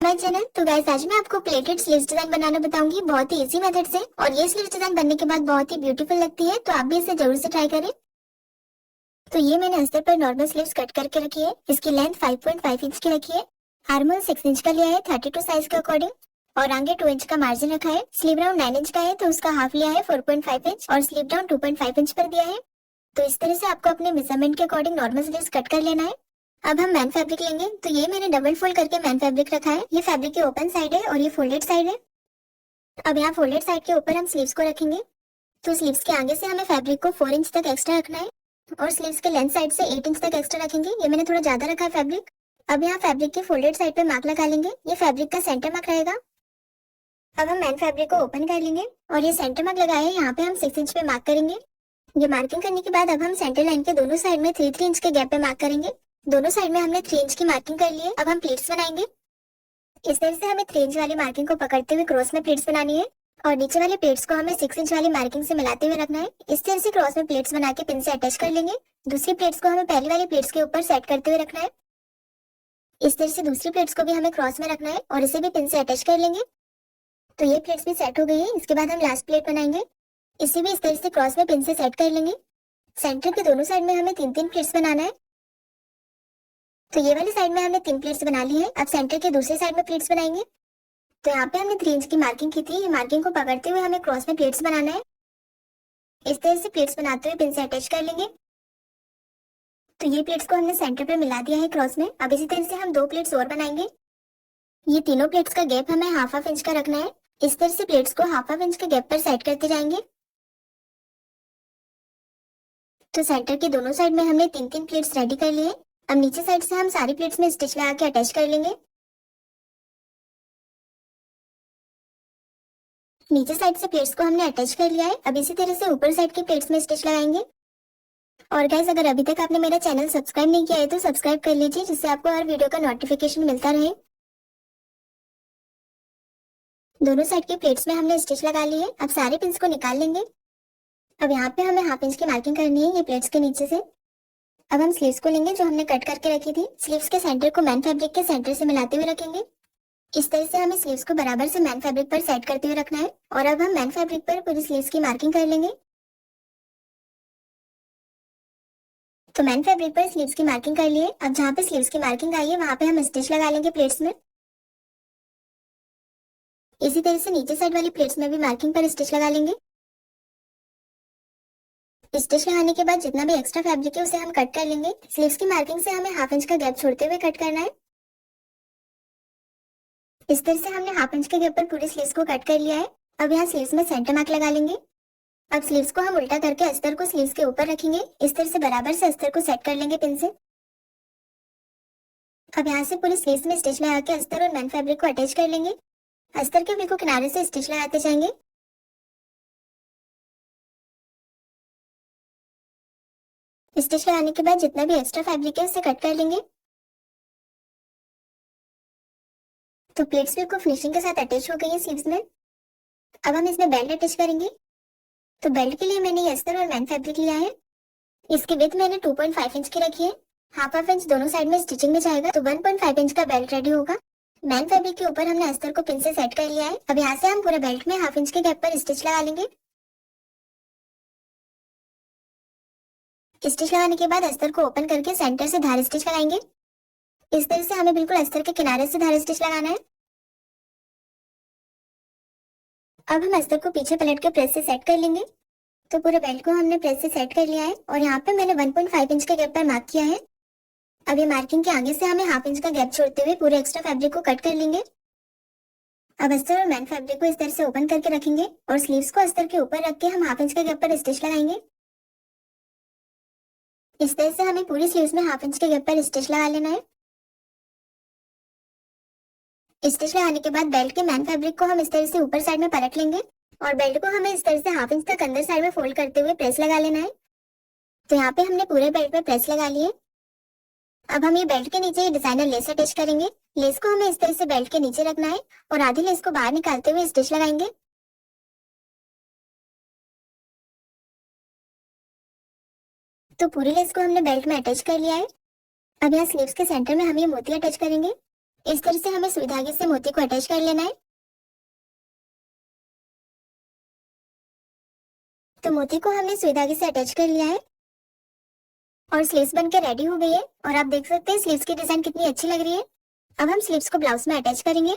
My channel. तो guys आज मैं आपको प्लेटेड स्लीव्स डिजाइन बनाना बताऊंगी बहुत ही इजी मेथड से। और ये स्लीव्स डिजाइन बनने के बाद बहुत ही ब्यूटीफुल लगती है, तो आप भी इसे जरूर से ट्राई करें। तो ये मैंने अस्तर पर नॉर्मल स्लीव्स कट करके रखी है। इसकी लेंथ 5.5 इंच की रखी है। आर्मोल 6 इंच का लिया है 32 साइज के अकॉर्डिंग। और आगे 2 इंच का मार्जिन रखा है। स्लीव राउंड 9 इंच का है, तो उसका हाफ लिया है 4.5 इंच और स्लीव डाउन 2.5 इंच पर दिया है। तो इस तरह से आपको अपने मेजरमेंट के अकॉर्डिंग नॉर्मल स्लीव्स कट कर लेना है। अब हम मैन फैब्रिक लेंगे। तो ये मैंने डबल फोल्ड करके मैन फैब्रिक रखा है। ये फैब्रिक की ओपन साइड है और ये फोल्डेड साइड है। अब यहाँ फोल्डेड साइड के ऊपर हम स्लीव्स को रखेंगे। तो स्लीव्स के आगे से हमें फैब्रिक को 4 इंच तक एक्स्ट्रा रखना है और स्लीव्स के लेंथ साइड से 8 इंच तक एक्स्ट्रा रखेंगे। ये मैंने थोड़ा ज्यादा रखा है फैब्रिक। अब यहाँ फैब्रिक के फोल्डेड साइड पे मार्क लगा लेंगे। ये फैब्रिक का सेंटर मार्क रहेगा। अब हम मैन फैब्रिक को ओपन कर लेंगे और ये सेंटर मार्क लगाया है, यहाँ पे हम 6 इंच पे मार्क करेंगे। ये मार्किंग करने के बाद अब हम सेंटर लाइन के दोनों साइड में 3-3 इंच के गैप पे मार्क करेंगे। दोनों साइड में हमने 3 इंच की मार्किंग कर ली है। अब हम प्लीट्स बनाएंगे। इस तरह से हमें 3 इंच वाली मार्किंग को पकड़ते हुए क्रॉस में प्लीट्स बनानी है और नीचे वाले प्लेट्स को हमें 6 इंच वाली मार्किंग से मिलाते हुए रखना है। इस तरह से क्रॉस में प्लेट्स बना के पिन से अटैच कर लेंगे। दूसरी प्लेट्स को हमें पहली वाली प्लेट्स के ऊपर सेट करते हुए रखना है। इस तरह से दूसरी प्लेट्स को भी हमें क्रॉस में रखना है और इसे भी पिन से अटैच कर लेंगे। तो ये प्लेट्स भी सेट हो गई है। इसके बाद हम लास्ट प्लेट बनाएंगे। इसे भी इस तरह से क्रॉस में पिन से सेट कर लेंगे। सेंटर के दोनों साइड में हमें 3-3 प्लेट्स बनाना है। तो ये वाली साइड में हमने 3 प्लेट्स बना ली है। अब सेंटर के दूसरे साइड में प्लेट्स बनाएंगे। तो यहाँ पे हमने 3 इंच की मार्किंग की थी। ये मार्किंग को पकड़ते हुए हमें क्रॉस में प्लेट्स बनाना है। इस तरह से प्लेट्स बनाते हुए पिन से अटैच कर लेंगे। तो ये प्लेट्स को हमने सेंटर पे मिला दिया है क्रॉस में। अब इसी तरह से हम 2 प्लेट्स और बनाएंगे। ये तीनों प्लेट्स का गैप हमें हाफ इंच का रखना है। इस तरह से प्लेट्स को हाफ इंच के गैप पर सेट करते जाएंगे। तो सेंटर के दोनों साइड में हमने 3-3 प्लेट्स रेडी कर लिए। अब नीचे साइड से हम सारी प्लेट्स में स्टिच लगा के अटैच कर लेंगे। नीचे साइड से प्लेट्स को हमने अटैच कर लिया है। अब इसी तरह से ऊपर साइड की प्लेट्स में स्टिच लगाएंगे। और गाइस अगर अभी तक आपने मेरा चैनल सब्सक्राइब नहीं किया है तो सब्सक्राइब कर लीजिए, जिससे आपको हर वीडियो का नोटिफिकेशन मिलता रहे। दोनों साइड की प्लेट्स में हमने स्टिच लगा ली है। अब सारे पिंस को निकाल लेंगे। अब यहाँ पे हमें हाफ इंच की मार्किंग करनी है ये प्लेट्स के नीचे से। अब हम स्लीव्स को लेंगे जो हमने कट करके रखी थी। स्लीव्स के सेंटर को मैन फैब्रिक के सेंटर से मिलाते हुए रखेंगे। इस तरह से हमें स्लीव्स को बराबर से मैन फैब्रिक पर सेट करते हुए रखना है। और अब हम मैन फैब्रिक पर पूरी स्लीव्स की मार्किंग कर लेंगे। तो मैन फैब्रिक पर स्लीव्स की मार्किंग कर लिए। अब जहाँ पे स्लीव्स की मार्किंग आई है वहां पे हम स्टिच लगा लेंगे प्लेट्स में। इसी तरह से नीचे साइड वाली प्लेट्स में भी मार्किंग पर स्टिच लगा लेंगे। स्टिच लगाने के बाद जितना भी एक्स्ट्रा फैब्रिक है उसे हम कट कर लेंगे। स्लीव्स की मार्किंग से हमें हाफ इंच का गैप छोड़ते हुए कट करना है। इस तरह से हमने हाफ इंच के गैप पर पूरी स्लीव्स को कट कर लिया है। अब यहाँ स्लीव्स में सेंटर मार्क लगा लेंगे। अब स्लीव्स को हम उल्टा करके अस्तर को स्लीव्स के ऊपर रखेंगे। इस तरह से बराबर से अस्तर को सेट कर लेंगे पिन से। अब यहाँ से पूरी स्लीव्स में स्टिच लगा के अस्तर और मैन फैब्रिक को अटैच कर लेंगे। अस्तर के बिल्कुल किनारे से स्टिच लगाते जाएंगे। स्टिच लगाने के बाद जितना भी एक्स्ट्रा फैब्रिक है उसे कट कर लेंगे। तो प्लेट्स बिल्कुल फिनिशिंग के साथ अटैच हो गई है स्लीव्स में। अब हम इसमें बेल्ट अटैच करेंगे। तो बेल्ट के लिए मैंने ये अस्तर और मैन फैब्रिक लिया है। इसकी विड्थ मैंने 2.5 इंच की रखी है। हाफ इंच दोनों साइड में स्टिचिंग में जाएगा, तो 1.5 इंच का बेल्ट रेडी होगा। मैन फैब्रिक के ऊपर हमने अस्तर को पिन से सेट कर लिया है। अब यहाँ से हम पूरे बेल्ट में हाफ इंच के गैप पर स्टिच लगा लेंगे। स्टिच लगाने के बाद अस्तर को ओपन करके सेंटर से धार स्टिच लगाएंगे। इस तरह से हमें बिल्कुल अस्तर के किनारे से धार स्टिच लगाना है। अब हम अस्तर को पीछे पलट के प्रेस से सेट कर लेंगे। तो पूरे बेल्ट को हमने प्रेस से सेट कर लिया है और यहाँ पे मैंने 1.5 इंच के गैप पर मार्क किया है। अब ये मार्किंग के आगे से हमें हाफ इंच का गैप छोड़ते हुए पूरे एक्स्ट्रा फैब्रिक को कट कर लेंगे। अब अस्तर और मैन फैब्रिक को इस तरह से ओपन करके रखेंगे और स्लीव्स को अस्तर के ऊपर रख के हम हाफ इंच के गैप पर स्टिच लगाएंगे। इस तरह से हमें पूरी स्लीव्स में हाफ इंच के गैप पर स्टिच लगा लेना है। स्टिच लगाने के बाद बेल्ट के मैन फैब्रिक को हम इस तरह से ऊपर साइड में पलट लेंगे और बेल्ट को हमें इस तरह से हाफ इंच तक अंदर साइड में फोल्ड करते हुए प्रेस लगा लेना है। तो यहाँ पे हमने पूरे बेल्ट पे प्रेस लगा लिए। अब हम ये बेल्ट के नीचे ये डिजाइनर लेस अटैच करेंगे। लेस को हमें इस तरह से बेल्ट के नीचे रखना है और आधी लेस को बाहर निकालते हुए स्टिच लगाएंगे। तो पूरी लेस को हमने बेल्ट में अटैच कर लिया है। अब यहाँ स्लीव्स के सेंटर में हम ये मोती अटैच करेंगे। इस तरह से हमें सुई धागे से मोती को अटैच कर लेना है। तो मोती को हमने सुई धागे से अटैच कर लिया है और स्लीव्स बनके रेडी हो गई है। और आप देख सकते हैं स्लीव्स की डिजाइन कितनी अच्छी लग रही है। अब हम स्लीव्स को ब्लाउज में अटैच करेंगे।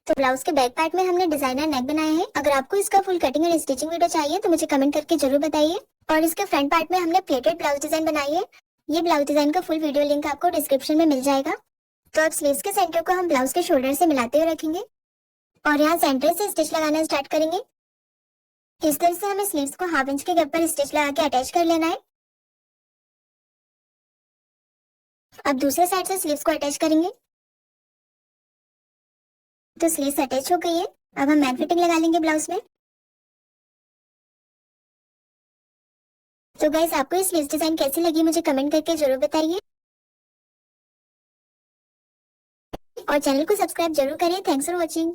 तो ब्लाउज के बैक पार्ट में हमने डिजाइनर नेक बनाया है। अगर आपको इसका full cutting and stitching video चाहिए तो मुझे कमेंट करके जरूर बताइए। और इसके फ्रंट पार्ट में हमने प्लेटेड ब्लाउज डिजाइन बनाई है। ये ब्लाउज डिजाइन का फुल वीडियो लिंक आपको डिस्क्रिप्शन में मिल जाएगा। तो अब स्लीव्स के सेंटर को हम ब्लाउज के शोल्डर से मिलाते हुए रखेंगे और यहाँ सेंटर से स्टिच लगाना स्टार्ट करेंगे। इस तरह से हमें स्लीव्स को हाफ इंच के गैप पर स्टिच लगा के अटैच कर लेना है। अब दूसरे साइड से स्लीव्स को अटैच करेंगे। तो स्लीव्स अटैच हो गई है। अब हम मैन फिटिंग लगा लेंगे ब्लाउज में। तो गाइस आपको ये स्लीव्स डिजाइन कैसी लगी मुझे कमेंट करके जरूर बताइए और चैनल को सब्सक्राइब जरूर करें। Thanks for watching.